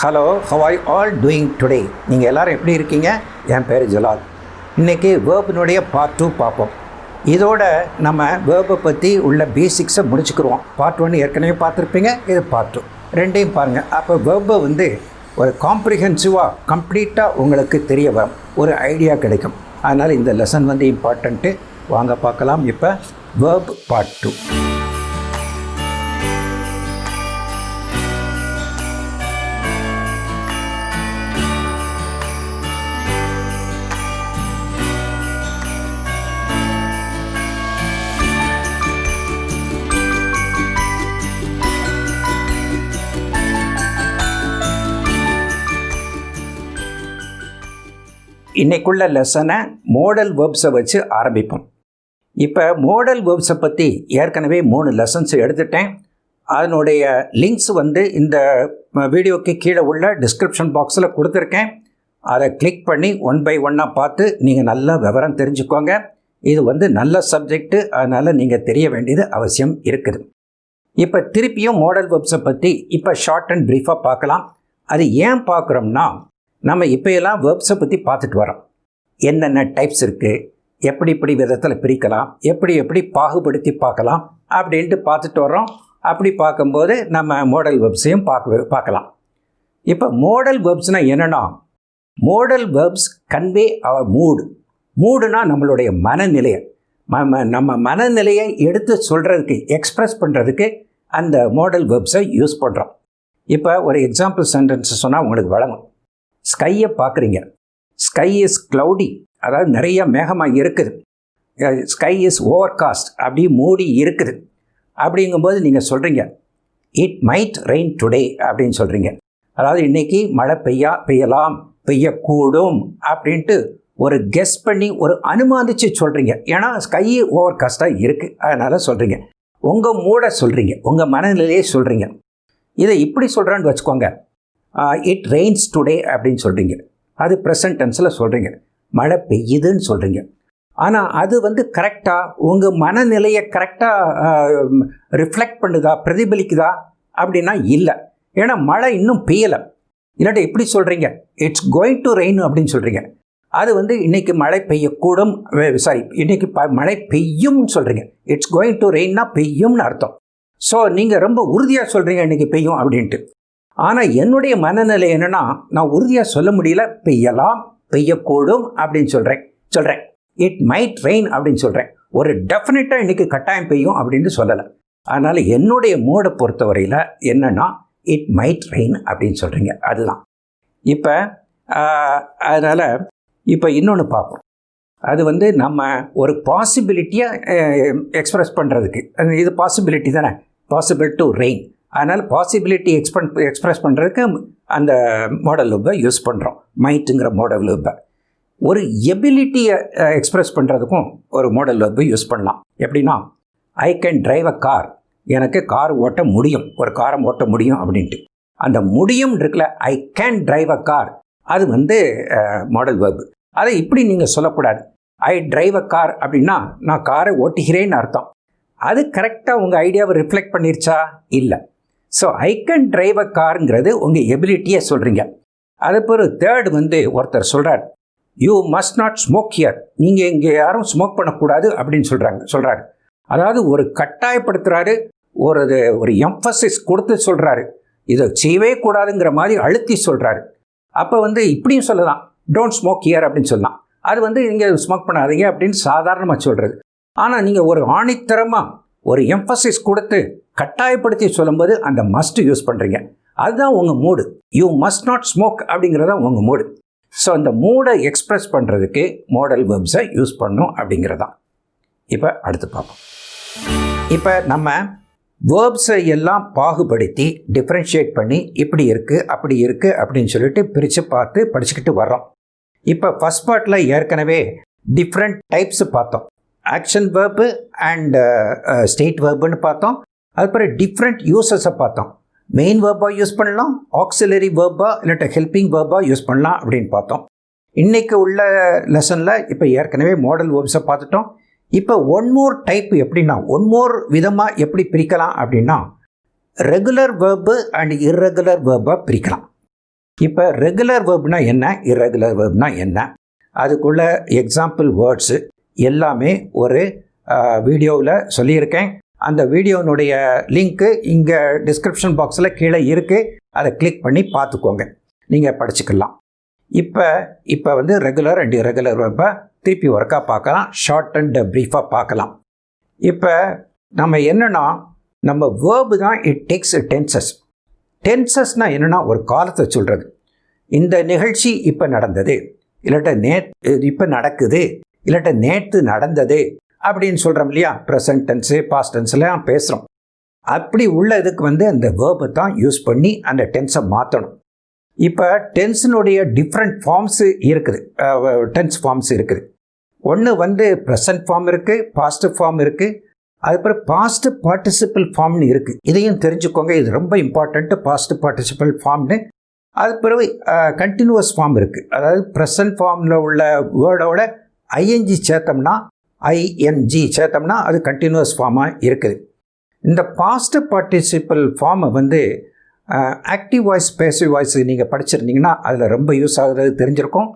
Hello, how are all doing today? நீங்கள் எல்லோரும் எப்படி இருக்கீங்க? என் பேர் ஜலால். இன்றைக்கி வேர்பினுடைய பார்ட் 2 பார்ப்போம். இதோட நம்ம வேர்பை பற்றி உள்ள பேசிக்ஸை முடிச்சுக்கிடுவோம். பார்ட் 1 ஏற்கனவே பார்த்துருப்பீங்க, இது பார்ட் 2 ரெண்டையும் பாருங்கள். அப்போ வேர்பை ஒரு காம்ப்ரிஹென்சிவாக கம்ப்ளீட்டாக உங்களுக்கு தெரிய வரும், ஒரு ஐடியா கிடைக்கும். அதனால் இந்த லெசன் இம்பார்ட்டண்ட்டு. வாங்க பார்க்கலாம். இப்போ வேர்ப் பார்ட் 2. இன்றைக்குள்ள லெசனை மோடல் வேர்ப்ஸை வச்சு ஆரம்பிப்போம். இப்போ மோடல் வேர்ப்ஸை பற்றி ஏற்கனவே 3 லெசன்ஸ் எடுத்துட்டேன். அதனுடைய லிங்க்ஸ் இந்த வீடியோக்கு கீழே உள்ள டிஸ்கிரிப்ஷன் பாக்ஸில் கொடுத்துருக்கேன். அதை கிளிக் பண்ணி 1 by 1 பார்த்து நீங்கள் நல்லா விவரம் தெரிஞ்சுக்கோங்க. இது நல்ல சப்ஜெக்டு, அதனால் நீங்கள் தெரிய வேண்டியது அவசியம் இருக்குது. இப்போ திருப்பியும் மோடல் வேர்ப்ஸை பற்றி இப்போ ஷார்ட் அண்ட் ப்ரீஃபாக பார்க்கலாம். அது ஏன் பார்க்குறோம்னா, நம்ம இப்போயெல்லாம் வேர்ப்ஸை பற்றி பார்த்துட்டு வரோம். என்னென்ன டைப்ஸ் இருக்குது, எப்படி விதத்தில் பிரிக்கலாம், எப்படி பாகுபடுத்தி பார்க்கலாம் அப்படின்ட்டு பார்த்துட்டு வரோம். அப்படி பார்க்கும்போது நம்ம மோடல் வேர்ப்ஸையும் பார்க்கலாம். இப்போ மோடல் வேர்ப்ஸ்னால் என்னென்னா, மோடல் வேர்ப்ஸ் கன்வே அவர் மூடுனா நம்மளுடைய மனநிலையை, நம்ம மனநிலையை எடுத்து சொல்கிறதுக்கு, எக்ஸ்ப்ரெஸ் பண்ணுறதுக்கு அந்த மோடல் வேர்ப்ஸை யூஸ் பண்ணுறோம். இப்போ ஒரு எக்ஸாம்பிள் சென்டென்ஸ் சொன்னால் உங்களுக்கு வழங்கும். ஸ்கையை பார்க்குறீங்க. ஸ்கை இஸ் க்ளவுடி, அதாவது நிறைய மேகமாக இருக்குது. ஸ்கை இஸ் ஓவர்காஸ்ட், அப்படி மூடி இருக்குது. அப்படிங்கும்போது நீங்கள் சொல்கிறீங்க இட் மைட் ரெயின் டுடே அப்படின்னு சொல்கிறீங்க. அதாவது இன்றைக்கி மழை பெய்யலாம், பெய்யக்கூடும் அப்படின்ட்டு ஒரு கெஸ் பண்ணி ஒரு அனுமானித்து சொல்கிறீங்க. ஏன்னா ஸ்கை ஓவர்காஸ்ட்டாக இருக்குது, அதனால் சொல்கிறீங்க. உங்கள் மூடை சொல்கிறீங்க, உங்கள் மனநிலையே சொல்கிறீங்க. இதை இப்படி சொல்கிறேன்னு வச்சுக்கோங்க, இட் ரெயின்ஸ் டுடே அப்படின்னு சொல்கிறீங்க. அது ப்ரெசன்ட் டென்ஸில் சொல்கிறீங்க, மழை பெய்யுதுன்னு சொல்கிறீங்க. ஆனால் அது கரெக்டாக உங்கள் மனநிலையை கரெக்டாக ரிஃப்ளெக்ட் பண்ணுதா, பிரதிபலிக்குதா அப்படின்னா இல்லை. ஏன்னா மழை இன்னும் பெய்யலை. இல்லாட்டி எப்படி சொல்கிறீங்க, இட்ஸ் கோயிங் டு ரெயின் அப்படின்னு சொல்கிறீங்க. அது இன்றைக்கி மழை பெய்யக்கூடும், இன்றைக்கி மழை பெய்யும்னு சொல்கிறீங்க. இட்ஸ் கோயிங் டு ரெயின்னா பெய்யும்னு அர்த்தம். ஸோ நீங்கள் ரொம்ப உறுதியாக சொல்கிறீங்க இன்றைக்கி பெய்யும் அப்படின்ட்டு. ஆனால் என்னுடைய மனநிலை என்னென்னா, நான் உறுதியாக சொல்ல முடியல, பெய்யலாம், பெய்யக்கூடும் அப்படின்னு சொல்கிறேன். இட் மைட் ரெயின் அப்படின்னு சொல்கிறேன். ஒரு டெஃபினட்டாக இன்றைக்கி கட்டாயம் பெய்யும் அப்படின்னு சொல்லலை. அதனால் என்னுடைய மூடை பொறுத்தவரையில் என்னென்னா, இட் மைட் ரெயின் அப்படின்னு சொல்கிறீங்க. அதுதான். இப்போ அதனால் இப்போ இன்னொன்று பார்ப்போம். அது நம்ம ஒரு பாசிபிலிட்டியை எக்ஸ்ப்ரெஸ் பண்ணுறதுக்கு, இது பாசிபிலிட்டி தானே, பாசிபிள் டு ரெயின். அதனால் பாசிபிலிட்டி எக்ஸ்ப்ரெஸ் பண்ணுறதுக்கு அந்த மாடல் வேர்பை யூஸ் பண்ணுறோம், மைட்டுங்கிற மாடல் வேர்பை. ஒரு எபிலிட்டியை எக்ஸ்ப்ரெஸ் பண்ணுறதுக்கும் ஒரு மாடல் வேர்பை யூஸ் பண்ணலாம். எப்படின்னா, ஐ கேன் டிரைவ் அ கார், எனக்கு கார் ஓட்ட முடியும், ஒரு காரை ஓட்ட முடியும் அப்படின்ட்டு. அந்த முடியும் இருக்குல்ல, ஐ கேன் டிரைவ் அ கார், அது மாடல் வேர்பு. அதை இப்படி நீங்கள் சொல்லக்கூடாது. ஐ டிரைவ் அ கார் அப்படின்னா நான் காரை ஓட்டுகிறேன்னு அர்த்தம். அது கரெக்டாக உங்கள் ஐடியாவை ரிஃப்ளெக்ட் பண்ணிருச்சா? இல்லை. So I can drive a காருங்கிறது உங்கள் எபிலிட்டியை சொல்கிறீங்க. அதுக்கு ஒரு தேர்ட் ஒருத்தர் சொல்கிறார், you must not smoke here, நீங்கள் இங்கே யாரும் ஸ்மோக் பண்ணக்கூடாது அப்படின்னு சொல்கிறாரு. அதாவது ஒரு கட்டாயப்படுத்துகிறாரு, ஒரு எம்ஃபசிஸ் கொடுத்து சொல்கிறாரு, இதை செய்யவே கூடாதுங்கிற மாதிரி அழுத்தி சொல்கிறாரு. அப்போ இப்படியும் சொல்லலாம், டோன்ட் ஸ்மோக் ஹியர் அப்படின்னு சொல்லலாம். அது நீங்கள் ஸ்மோக் பண்ணாதீங்க அப்படின்னு சாதாரணமாக சொல்கிறது. ஆனால் நீங்கள் ஒரு ஆணித்தரமாக ஒரு எம்ஃபசிஸ் கொடுத்து கட்டாயப்படுத்தி சொல்லும்போது அந்த மஸ்ட் யூஸ் பண்ணுறீங்க. அதுதான் உங்கள் மூடு. யூ மஸ்ட் நாட் ஸ்மோக் அப்படிங்கிறதான் உங்கள் மூடு. ஸோ அந்த மூடை எக்ஸ்ப்ரெஸ் பண்ணுறதுக்கு மாடல் வேர்ப்ஸை யூஸ் பண்ணணும் அப்படிங்கிறதான். இப்போ அடுத்து பார்ப்போம். இப்போ நம்ம வேர்ப்ஸை எல்லாம் பாகுபடுத்தி டிஃப்ரென்ஷியேட் பண்ணி இப்படி இருக்குது அப்படி இருக்குது அப்படின்னு சொல்லிட்டு பிரித்து பார்த்து படிச்சுக்கிட்டு வர்றோம். இப்போ ஃபஸ்ட் பார்ட்டில் ஏற்கனவே டிஃப்ரெண்ட் டைப்ஸ் பார்த்தோம். ஆக்ஷன் வேர்பு அண்ட் ஸ்டேட் வேர்புன்னு பார்த்தோம். அதுக்கப்புறம் டிஃப்ரெண்ட் யூசஸை பார்த்தோம். மெயின் வேர்பாக யூஸ் பண்ணலாம், ஆக்சிலரி வேர்பாக இல்லாட்ட ஹெல்பிங் வேர்பாக யூஸ் பண்ணலாம் அப்படின்னு பார்த்தோம். இன்றைக்கு உள்ள லெசனில் இப்போ ஏற்கனவே மாடல் வேர்ப்ஸை பார்த்துட்டோம். இப்போ ஒன் மோர் டைப், எப்படின்னா ஒன் மோர் விதமாக எப்படி பிரிக்கலாம் அப்படின்னா, ரெகுலர் வேர்பு அண்ட் இர்ரெகுலர் வேர்பாக பிரிக்கலாம். இப்போ ரெகுலர் வேர்ப்னா என்ன, இர்ரெகுலர் வேர்ப்னா என்ன, அதுக்குள்ள எக்ஸாம்பிள் வேர்ட்ஸு எல்லாமே ஒரு வீடியோவில் சொல்லியிருக்கேன். அந்த வீடியோனுடைய லிங்க்கு இங்கே டிஸ்கிரிப்ஷன் பாக்ஸில் கீழே இருக்குது. அதை கிளிக் பண்ணி பார்த்துக்கோங்க, நீங்கள் படிச்சுக்கலாம். இப்போ வந்து ரெகுலர் அண்ட் இர்ரெகுலர் வேர்பை திருப்பி ஒர்க்காக பார்க்கலாம், ஷார்ட் அண்ட் ப்ரீஃபாக பார்க்கலாம். இப்போ நம்ம என்னென்னா, நம்ம வேர்பு தான் இட் டேக்ஸ் டென்சஸ். டென்சஸ்னால் என்னென்னா ஒரு காலத்தை சொல்கிறது. இந்த நிகழ்ச்சி இப்போ நடந்தது, இல்லாட்ட இப்போ நடக்குது, இல்லாட்ட நேற்று நடந்தது அப்படின்னு சொல்கிறோம் இல்லையா. ப்ரெசன்ட் டென்ஸு பாஸ்ட் டென்ஸ்லாம் பேசுகிறோம். அப்படி உள்ள இதுக்கு வந்து அந்த வேர்பை தான் யூஸ் பண்ணி அந்த டென்ஸை மாற்றணும். இப்போ டென்ஸினுடைய டிஃப்ரெண்ட் ஃபார்ம்ஸு இருக்குது, டென்ஸ் ஃபார்ம்ஸ் இருக்குது. ஒன்று வந்து ப்ரெசன்ட் ஃபார்ம் இருக்குது, பாஸ்ட் ஃபார்ம் இருக்குது, அதுக்கப்புறம் பாஸ்ட் பார்ட்டிசிபிள் ஃபார்ம்னு இருக்குது. இதையும் தெரிஞ்சுக்கோங்க, இது ரொம்ப இம்பார்ட்டண்ட்டு, பாஸ்ட் பார்ட்டிசிபிள் ஃபார்ம்னு. அது பிறகு கண்டினியூவஸ் ஃபார்ம் இருக்குது. அதாவது ப்ரெசன்ட் ஃபார்மில் உள்ள வேர்டோட ஐஎன்ஜி சேர்த்தோம்னா, ஐஎன்ஜி சேர்த்தோம்னா அது கண்டினியூவஸ் ஃபார்மாக இருக்குது. இந்த பாஸ்ட் பார்ட்டிசிபிள் ஃபார்மை வந்து ஆக்டிவ் வாய்ஸ் பேசிவ் வாய்ஸ் நீங்கள் படிச்சிருந்தீங்கன்னா அதில் ரொம்ப யூஸ் ஆகுறது தெரிஞ்சிருக்கும்.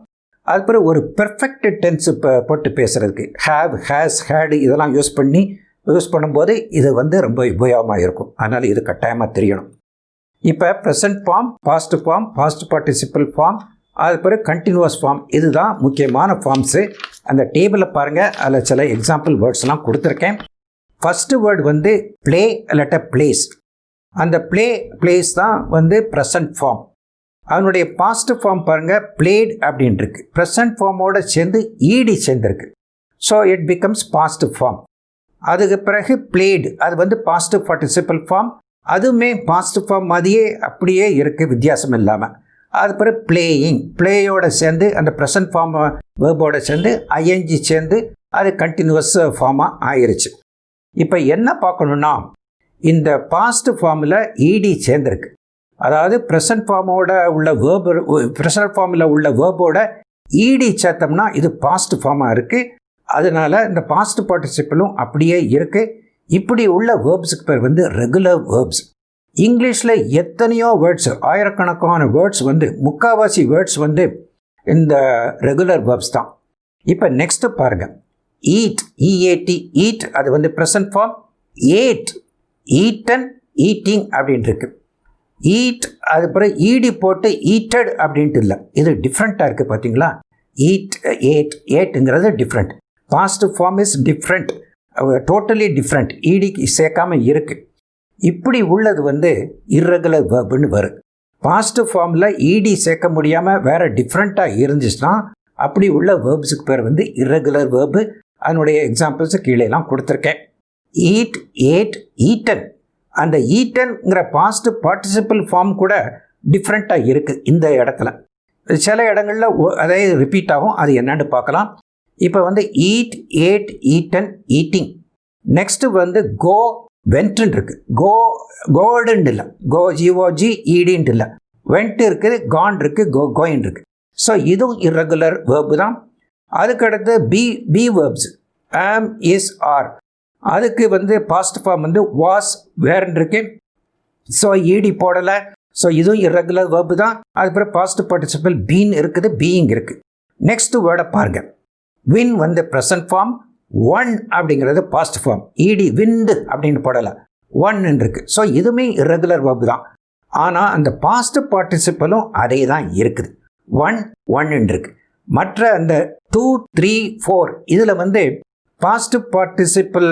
அதுக்கப்புறம் ஒரு பெர்ஃபெக்ட் டென்ஸ் போட்டு பேசுகிறதுக்கு ஹேவ், ஹேஸ், ஹேடு இதெல்லாம் யூஸ் பண்ணும்போது இது வந்து ரொம்ப உபயோகமாக இருக்கும். அதனால் இது கட்டாயமாக தெரியணும். இப்போ present form, past participle form, அதுக்கப்புறம் கண்டினியூவஸ் ஃபார்ம், இதுதான் முக்கியமான ஃபார்ம்ஸு. அந்த டேபிளை பாருங்கள், அதில் சில எக்ஸாம்பிள் வேர்ட்ஸ்லாம் கொடுத்துருக்கேன். ஃபஸ்ட்டு வேர்டு வந்து ப்ளே இல்லாட்ட பிளேஸ். அந்த பிளேஸ் தான் வந்து ப்ரெசன்ட் ஃபார்ம். அதனுடைய பாஸ்ட் ஃபார்ம் பாருங்கள், பிளேட் அப்படின்ட்டுருக்கு. ப்ரெசன்ட் ஃபார்மோடு சேர்ந்து ஈடி சேர்ந்துருக்கு. So it becomes past form. அதுக்கு பிறகு பிளேடு, அது வந்து பாஸ்ட் பார்ட்டிசிபிள் ஃபார்ம். அதுவுமே பாஸ்ட் ஃபார்ம் மாதிரியே அப்படியே இருக்குது, வித்தியாசம் இல்லாமல். அது பிறகு பிளேயிங், பிளேயோடு சேர்ந்து அந்த ப்ரெசன்ட் ஃபார்ம் வேர்போடு சேர்ந்து ஐஎன்ஜி சேர்ந்து அது கண்டினியூவஸ் ஃபார்மாக ஆயிடுச்சு. இப்போ என்ன பார்க்கணுன்னா, இந்த பாஸ்ட் ஃபார்மில் இடி சேர்ந்துருக்கு. அதாவது ப்ரெசன்ட் ஃபார்மோட உள்ள ப்ரெசன்ட் ஃபார்மில் உள்ள வேர்போட இடி சேர்த்தோம்னா இது பாஸ்ட் ஃபார்மாக இருக்குது. அதனால் இந்த பாஸ்ட் பார்ட்டிசிபிளும் அப்படியே இருக்குது. இப்படி உள்ள வேர்ப்ஸுக்கு பேர் வந்து ரெகுலர் வேர்ப்ஸ். இங்கிலீஷில் எத்தனையோ வேர்ட்ஸ், ஆயிரக்கணக்கான வேர்ட்ஸ் வந்து, முக்கால்வாசி வேர்ட்ஸ் வந்து இந்த ரெகுலர் வேர்ப்ஸ் தான். இப்போ நெக்ஸ்ட்டு பாருங்கள், ஈட், இஏடி, ஈட் அது வந்து present form. Ate, eaten, eating அப்படின்ட்டு இருக்கு. ஈட் அது பிறகு ஈடி போட்டு ஈட்டட் அப்படின்ட்டு இல்லை, இது டிஃப்ரெண்ட்டாக இருக்குது பார்த்தீங்களா. ஈட், ஏட்டுங்கிறது different. Past form is different, totally different, ஈடிக்கு சேர்க்காமல் இருக்குது. இப்படி உள்ளது வந்து இர்ரெகுலர் வேர்புன்னு வரும். பாஸ்ட் ஃபார்மில் ஈடி சேர்க்க முடியாமல் வேறு டிஃப்ரெண்ட்டாக இருந்துச்சுன்னா அப்படி உள்ள வேர்ப்ஸுக்கு பேர் வந்து இர்ரெகுலர் வேர்பு. அதனுடைய எக்ஸாம்பிள்ஸு கீழேலாம் கொடுத்துருக்கேன். Eat, ate, eaten. அந்த ஈட்டன்ங்கிற பாஸ்ட் பார்ட்டிசிபிள் ஃபார்ம் கூட டிஃப்ரெண்ட்டாக இருக்குது இந்த இடத்துல. சில இடங்களில் அதே ரிப்பீட் ஆகும், அது என்னன்னு பார்க்கலாம். இப்போ வந்து eat, ate, eaten, eating. Next வந்து கோ, வென்ட்ன்னு இருக்குது. கோடுன்னு இல்லை, ஜிஓஜி ஈடின்ட்டு இல்லை, வென்ட் இருக்குது, கான் இருக்குது, கோயின் இருக்குது. ஸோ இதுவும் இர்ரெகுலர் வேர்பு தான். அதுக்கடுத்து பி வேர்ப்ஸ், ஆம், இஸ், ஆர். அதுக்கு வந்து பாஸ்ட் ஃபார்ம் வந்து வாஸ், வேர்ன்னு இருக்கு. ஸோ ஈடி போடலை. ஸோ இதுவும் இர்ரெகுலர் வேர்பு தான். அதுக்கப்புறம் பாஸ்ட் பார்ட்டிசிபிள் பீன் இருக்குது, பீயிங் இருக்குது. நெக்ஸ்ட் வேர்டை பாருங்கள், வின் வந்து ப்ரெசன்ட் ஃபார்ம், ஒன் அப்படிங்கிறது பாஸ்ட் ஃபார்ம். ஈடி விண்டு அப்படின்னு போடலை, ஒன்னு இருக்கு. ஸோ இதுவுமே இர்ரெகுலர் வேர்பு தான். ஆனால் அந்த பாஸ்ட் பார்ட்டிசிபிளும் அதே தான் இருக்குது, ஒன்னு இருக்கு. மற்ற அந்த 2, 3, 4 இதில் வந்து பாஸ்ட் பார்ட்டிசிபிள்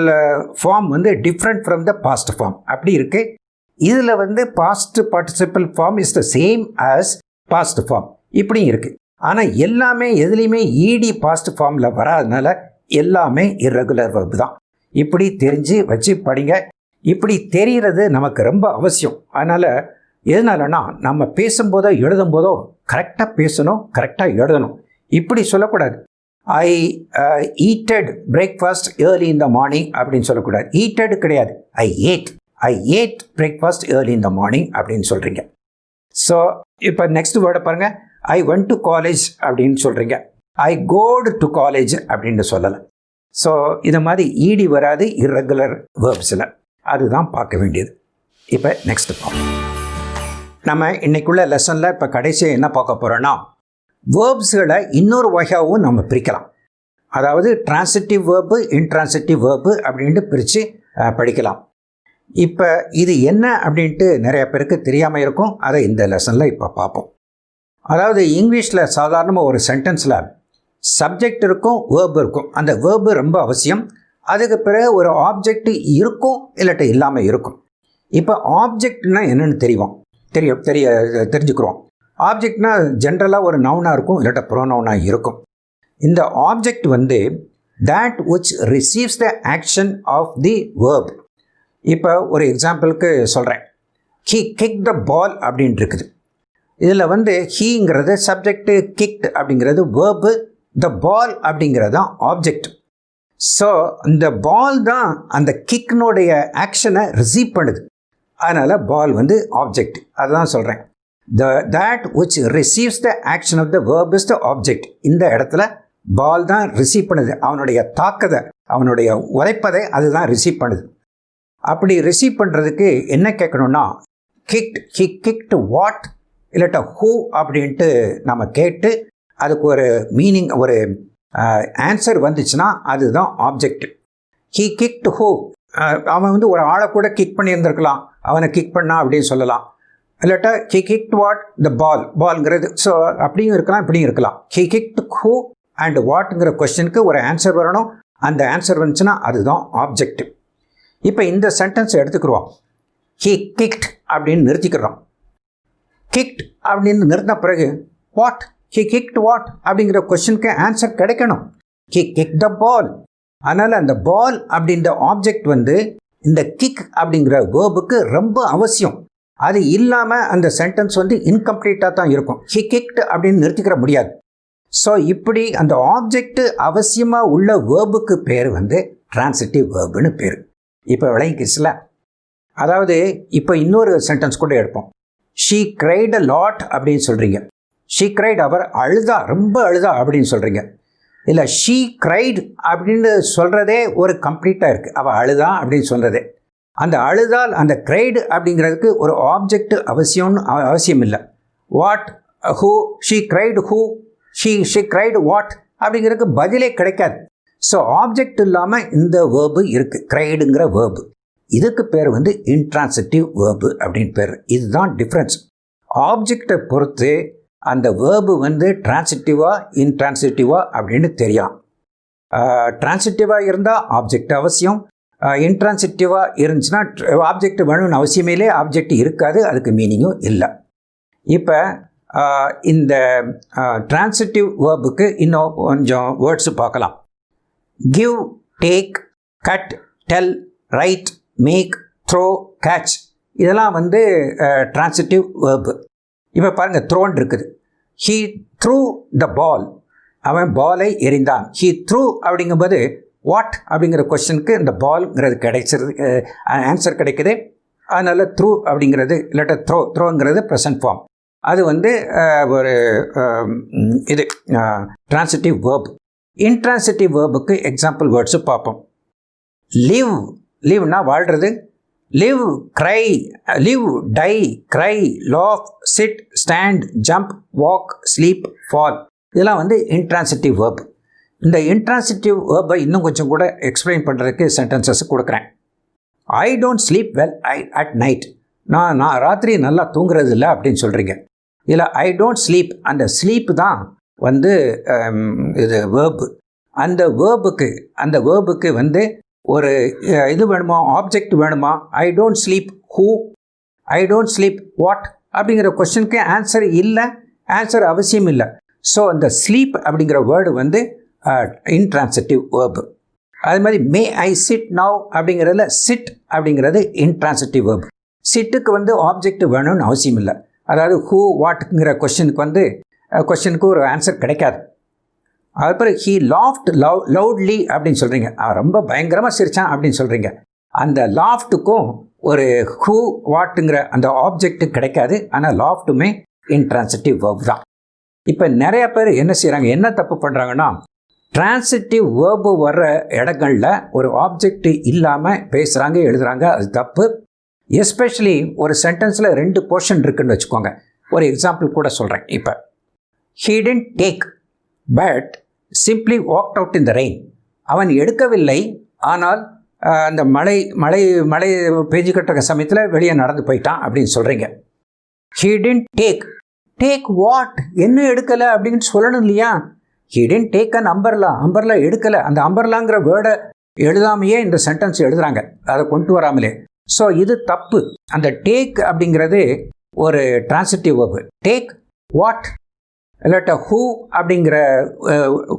ஃபார்ம் வந்து different from the past form அப்படி இருக்குது. இதில் வந்து past participle form is the same as past form இப்படியும் இருக்குது. ஆனால் எல்லாமே எதுலேயுமே ஈடி பாஸ்ட் ஃபார்மில் வராதனால எல்லாமே இர்ரெகுலர் வேர்பு தான். இப்படி தெரிஞ்சு வச்சு படிங்க. இப்படி தெரிகிறது நமக்கு ரொம்ப அவசியம். அதனால் எதனாலனா நம்ம பேசும்போதோ எழுதும்போதோ கரெக்டாக பேசணும், கரெக்டாக எழுதணும். இப்படி சொல்லக்கூடாது. I eated breakfast early in the morning அப்படின்னு சொல்லக்கூடாது. ஈட்டட் கிடையாது, I ate breakfast early in the morning அப்படின்னு சொல்கிறீங்க. ஸோ இப்போ நெக்ஸ்ட் வேர்டை பாருங்கள், ஐ வென்ட் டு காலேஜ் அப்படின்னு சொல்கிறீங்க, ஐ கோடு டு காலேஜ் அப்படின்னு சொல்லலை. ஸோ இதை மாதிரி ஈடி வராது இர்ரெகுலர் வேர்ப்ஸில், அதுதான் பார்க்க வேண்டியது. இப்போ நெக்ஸ்ட் பார்ப்போம். நம்ம இன்றைக்குள்ள லெசனில் இப்போ கடைசியாக என்ன பார்க்க போகிறோன்னா வேர்ப்ஸ்களை இன்னொரு வகையாகவும் நம்ம பிரிக்கலாம். அதாவது டிரான்சிட்டிவ் வேர்பு, இன்ட்ரான்சிட்டிவ் வேர்பு அப்படின்ட்டு பிரித்து படிக்கலாம். இப்போ இது என்ன அப்படின்ட்டு நிறைய பேருக்கு தெரியாமல் இருக்கும். அதை இந்த லெசனில் இப்போ பார்ப்போம். அதாவது இங்கிலீஷில் சாதாரணமாக ஒரு சென்டென்ஸில் சப்ஜெக்ட் இருக்கும், வேர்பு இருக்கும். அந்த வேர்பு ரொம்ப அவசியம். அதுக்கு பிறகு ஒரு ஆப்ஜெக்ட் இருக்கும், இல்லாட்ட இல்லாமல் இருக்கும். இப்போ ஆப்ஜெக்ட்னா என்னென்னு தெரிஞ்சுக்கிறோம். ஆப்ஜெக்ட்னா ஜென்ரலாக ஒரு நவுனாக இருக்கும், இல்லாட்ட ப்ரோனவுனாக இருக்கும். இந்த ஆப்ஜெக்ட் வந்து that which receives the action of the verb. இப்போ ஒரு எக்ஸாம்பிளுக்கு சொல்கிறேன். he kicked the ball அப்படின்னு இருக்குது. இதில் வந்து ஹீங்கிறது சப்ஜெக்டு, கிக்ட் அப்படிங்கிறது வேர்பு, த பால் அப்படிங்கிறது தான் ஆப்ஜெக்ட். ஸோ இந்த பால் தான் அந்த கிக்னுடைய ஆக்ஷனை ரிசீவ் பண்ணுது. அதனால் பால் வந்து ஆப்ஜெக்ட். அதுதான் சொல்கிறேன். that which receives the action of the verb is the object. இந்த இடத்துல பால் தான் ரிசீவ் பண்ணுது. அவனுடைய தாக்கத்தை, அவனுடைய உழைப்பதை அதுதான் ரிசீவ் பண்ணுது. அப்படி ரிசீவ் பண்ணுறதுக்கு என்ன கேட்கணும்னா he kicked what இல்லாட்ட ஹூ அப்படின்ட்டு நம்ம கேட்டு அதுக்கு ஒரு மீனிங், ஒரு ஆன்சர் வந்துச்சுன்னா அதுதான் ஆப்ஜெக்ட். he kicked who, அவன் வந்து ஒரு ஆளை கூட கிக் பண்ணியிருந்திருக்கலாம், அவனை கிக் பண்ணா அப்படின்னு சொல்லலாம். இல்லாட்டா he kicked what, the ball, பால்ங்கிறது. ஸோ அப்படியும் இருக்கலாம், இப்படியும் இருக்கலாம். he kicked who அண்ட் வாட்ங்கிற கொஸ்டினுக்கு ஒரு ஆன்சர் வரணும். அந்த ஆன்சர் வந்துச்சுன்னா அதுதான் ஆப்ஜெக்ட். இப்போ இந்த சென்டென்ஸை எடுத்துக்கிறோம். he kicked அப்படின்னு நிறுத்திக்கிறோம். கிக்ட் அப்படின்னு நிறுத்தின பிறகு வாட், he kicked வாட் அப்படிங்கிற கொஸ்டினுக்கு ஆன்சர் கிடைக்கணும். he kicked the ball. அதனால் அந்த பால் அப்படின்ற ஆப்ஜெக்ட் வந்து இந்த கிக் அப்படிங்கிற வேர்புக்கு ரொம்ப அவசியம். அது இல்லாமல் அந்த சென்டென்ஸ் வந்து இன்கம்ப்ளீட்டாக தான் இருக்கும். he kicked அப்படின்னு நிறுத்திக்கிற முடியாது. ஸோ இப்படி அந்த ஆப்ஜெக்ட் அவசியமாக உள்ள வேர்புக்கு பேர் வந்து டிரான்சிட்டிவ் வேர்புன்னு பேர். இப்போ விளங்கிக்கிச்சுல. அதாவது இப்போ இன்னொரு சென்டென்ஸ் கூட எடுப்போம். she cried a lot அப்படின்னு சொல்கிறீங்க. she cried, அவர் அழுதா, ரொம்ப அழுதா அப்படின்னு சொல்கிறீங்க. இல்லை, she cried அப்படின்னு சொல்கிறதே ஒரு கம்ப்ளீட்டாக இருக்குது. அவள் அழுதா அப்படின்னு சொல்கிறதே. அந்த அழுதால் அந்த cried அப்படிங்கிறதுக்கு ஒரு ஆப்ஜெக்ட் அவசியம் இல்லை. What, who, she cried who, she cried what அப்படிங்கிறதுக்கு பதிலே கிடைக்காது. ஸோ ஆப்ஜெக்ட் இல்லாமல் இந்த வேர்பு இருக்குது, criedங்கிற வேர்பு. இதுக்கு பேர் வந்து இன்ட்ரான்சிட்டிவ் வேர்பு அப்படின்னு பேர். இதுதான் டிஃப்ரென்ஸ். ஆப்ஜெக்டை பொறுத்து அந்த வேர்பு வந்து டிரான்சிட்டிவாக இன்ட்ரான்சிட்டிவாக அப்படின்னு தெரியும். டிரான்சிட்டிவாக இருந்தால் ஆப்ஜெக்ட் அவசியம். இன்ட்ரான்சிட்டிவாக இருந்துச்சுன்னா ஆப்ஜெக்ட் வேணும்னு அவசியமே இல்லை, ஆப்ஜெக்ட் இருக்காது, அதுக்கு மீனிங்கும் இல்லை. இப்போ இந்த டிரான்சிட்டிவ் வேர்புக்கு இன்னும் கொஞ்சம் வேர்ட்ஸு பார்க்கலாம். Give, take, cut, tell, write, make, throw, catch, இதெல்லாம் வந்து டிரான்சிட்டிவ் வேர்பு. இப்போ பாருங்கள், த்ரோன் இருக்குது. he threw the ball, அவன் பாலை எறிந்தான். he threw அப்படிங்கும்போது வாட் அப்படிங்கிற கொஸ்டினுக்கு இந்த பால்ங்கிறது கிடைச்சிருது, ஆன்சர் கிடைக்குது. அதனால் த்ரூ அப்படிங்கிறது இல்லாட்ட த்ரோங்கிறது ப்ரெசன்ட் ஃபார்ம். அது வந்து ஒரு இது டிரான்சிட்டிவ் வேர்பு. இன்ட்ரான்சிட்டிவ் வேர்புக்கு எக்ஸாம்பிள் வேர்ட்ஸு பார்ப்போம். லிவ், லிவ்னா வாழ்கிறது. Live, cry, live, die, cry, laugh, sit, stand, jump, walk, sleep, fall, இதெல்லாம் வந்து இன்ட்ரான்சிட்டிவ் வேர்ப். இந்த இன்ட்ரான்சிட்டிவ் வேர்பை இன்னும் கொஞ்சம் கூட எக்ஸ்பிளைன் பண்ணுறதுக்கு சென்டென்சஸ் கொடுக்குறேன். I don't sleep well at night, நான் ராத்திரி நல்லா தூங்குறது இல்லை அப்படின்னு சொல்கிறீங்க. இதில் ஐ டோன்ட் ஸ்லீப், அந்த ஸ்லீப் தான் வந்து இது வேர்பு. அந்த வேர்புக்கு வந்து ஒரு இது வேணுமா, ஆப்ஜெக்ட் வேணுமா. ஐ don't sleep who, I don't sleep what அப்படிங்கிற கொஸ்டினுக்கு ஆன்சர் இல்லை, ஆன்சர் அவசியம் இல்லை. ஸோ அந்த ஸ்லீப் அப்படிங்கிற வேர்டு வந்து இன்ட்ரான்சிட்டிவ் வேர்பு. அது மாதிரி மே ஐ சிட் நவ் அப்படிங்கிறதுல சிட் அப்படிங்கிறது இன்ட்ரான்சிட்டிவ் வேர்பு. சிட்டுக்கு வந்து ஆப்ஜெக்ட் வேணும்னு அவசியம் இல்லை. அதாவது ஹூ வாட்டுங்கிற கொஸ்டினுக்கு ஒரு ஆன்சர் கிடைக்காது. அதுக்கப்புறம் ஹீ லாஃப்ட் லவுட்லி அப்படின்னு சொல்கிறீங்க. அவன் ரொம்ப பயங்கரமாக சிரித்தான் அப்படின்னு சொல்கிறீங்க. அந்த லாஃப்ட்டுக்கும் ஒரு ஹூ வாட்டுங்கிற அந்த ஆப்ஜெக்ட்டு கிடைக்காது. ஆனால் லாஃப்ட்டுமே இன்ட்ரான்சிட்டிவ் வேர்ப் தான். இப்போ நிறைய பேர் என்ன செய்கிறாங்க, என்ன தப்பு பண்ணுறாங்கன்னா, டிரான்சிட்டிவ் வேர்பு வர்ற இடங்களில் ஒரு ஆப்ஜெக்ட் இல்லாமல் பேசுகிறாங்க, எழுதுகிறாங்க. அது தப்பு. எஸ்பெஷலி ஒரு சென்டென்ஸில் 2 போர்ஷன் இருக்குன்னு வச்சுக்கோங்க. ஒரு எக்ஸாம்பிள் கூட சொல்கிறேன். இப்போ he didn't take but simply walked out in the rain. அவன் எடுக்கவில்லை, ஆனால் அந்த மழை மழை மழை பெஞ்சுக்கிட்டு இருக்க சமயத்தில் வெளியே நடந்து போயிட்டான் அப்படின்னு சொல்கிறீங்க. he didn't take what? என்ன எடுக்கலை அப்படின்னு சொல்லணும் இல்லையா? he didn't take an umbrella எடுக்கலை. அந்த அம்பர்லாங்கிற வேர்டை எழுதாமையே இந்த சென்டென்ஸ் எழுதுகிறாங்க, அதை கொண்டு வராமலே. ஸோ இது தப்பு. அந்த டேக் அப்படிங்கிறது ஒரு டிரான்சிட்டிவ் வேர்பு. டேக் வாட் இல்லாட்ட ஹூ அப்படிங்கிற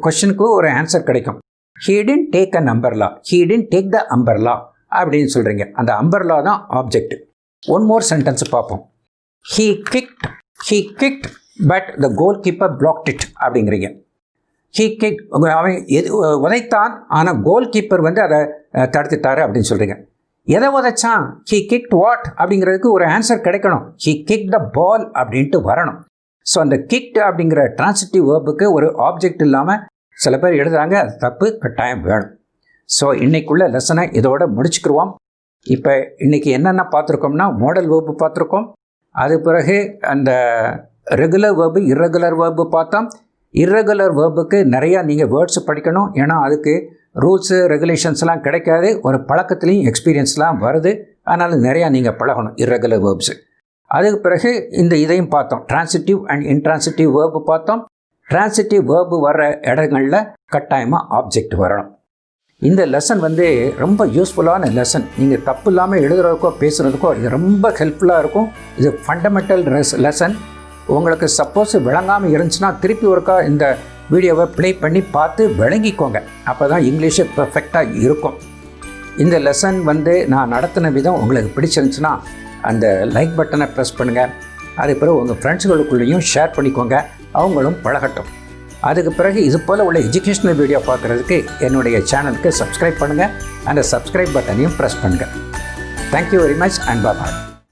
கொஷனுக்கு ஒரு ஆன்சர் கிடைக்கும். he didn't take an umbrella, he didn't take the umbrella அப்படின்னு சொல்கிறீங்க. அந்த அம்பர்லா தான் ஆப்ஜெக்ட். ஒன் மோர் சென்டென்ஸ் பார்ப்போம். he kicked but the goalkeeper blocked it அப்படிங்கிறீங்க. he kicked, அவன் உதைத்தான், ஆனால் கோல் கீப்பர் வந்து அதை தடுத்துட்டாரு அப்படின்னு சொல்கிறீங்க. எதை உதைச்சான்? he kicked what அப்படிங்கிறதுக்கு ஒரு ஆன்சர் கிடைக்கணும். he kicked the ball அப்படின்ட்டு வரணும். ஸோ அந்த kicked அப்படிங்கிற டிரான்சிட்டிவ் வேர்புக்கு ஒரு ஆப்ஜெக்ட் இல்லாமல் சில பேர் எழுதுகிறாங்க, அது தப்பு, கட்டாயம் வேணும். ஸோ இன்றைக்குள்ள லெசனை இதோட முடிச்சுக்கிடுவோம். இப்போ இன்றைக்கி என்னென்ன பார்த்துருக்கோம்னா, மாடல் வேர்பு பார்த்துருக்கோம். அது பிறகு அந்த ரெகுலர் வேர்பு, இர்ரெகுலர் வேர்பு பார்த்தோம். இர்ரெகுலர் வேர்புக்கு நிறையா நீங்கள் வேர்ட்ஸ் படிக்கணும், ஏன்னா அதுக்கு ரூல்ஸு ரெகுலேஷன்ஸ்லாம் கிடைக்காது. ஒரு பழக்கத்துலேயும் எக்ஸ்பீரியன்ஸ்லாம் வருது, அதனால் நிறையா நீங்கள் பழகணும் இர்ரெகுலர் வேர்ப்ஸு. அதுக்கு பிறகு இதையும் பார்த்தோம். டிரான்சிட்டிவ் அண்ட் இன்ட்ரான்சிட்டிவ் வேர்பு பார்த்தோம். டிரான்சிட்டிவ் வேர்பு வர்ற இடங்களில் கட்டாயமாக ஆப்ஜெக்ட் வரணும். இந்த லெசன் வந்து ரொம்ப யூஸ்ஃபுல்லான லெசன். நீங்கள் தப்பு இல்லாமல் எழுதுறதுக்கோ பேசுகிறதுக்கோ இது ரொம்ப ஹெல்ப்ஃபுல்லாக இருக்கும். இது ஃபண்டமெண்டல் லெசன். உங்களுக்கு சப்போஸ் விளங்காமல் இருந்துச்சுன்னா திருப்பி ஒருக்கா இந்த வீடியோவை ப்ளே பண்ணி பார்த்து விளங்கிக்கோங்க. அப்போ தான் இங்கிலீஷு பர்ஃபெக்டாக இருக்கும். இந்த லெசன் வந்து நான் நடத்தின விதம் உங்களுக்கு பிடிச்சிருந்துச்சுன்னா அந்த லைக் பட்டனை ப்ரெஸ் பண்ணுங்கள். அதுக்கு பிறகு உங்கள் ஃப்ரெண்ட்ஸுகளுக்குள்ளேயும் ஷேர் பண்ணிக்கோங்க, அவங்களும் பழகட்டும். அதுக்கு பிறகு இது போல் உள்ள எஜுகேஷ்னல் வீடியோ பார்க்குறதுக்கு என்னுடைய சேனலுக்கு சப்ஸ்கிரைப் பண்ணுங்கள். அந்த சப்ஸ்கிரைப் பட்டனையும் ப்ரெஸ் பண்ணுங்கள். Thank you very much and bye.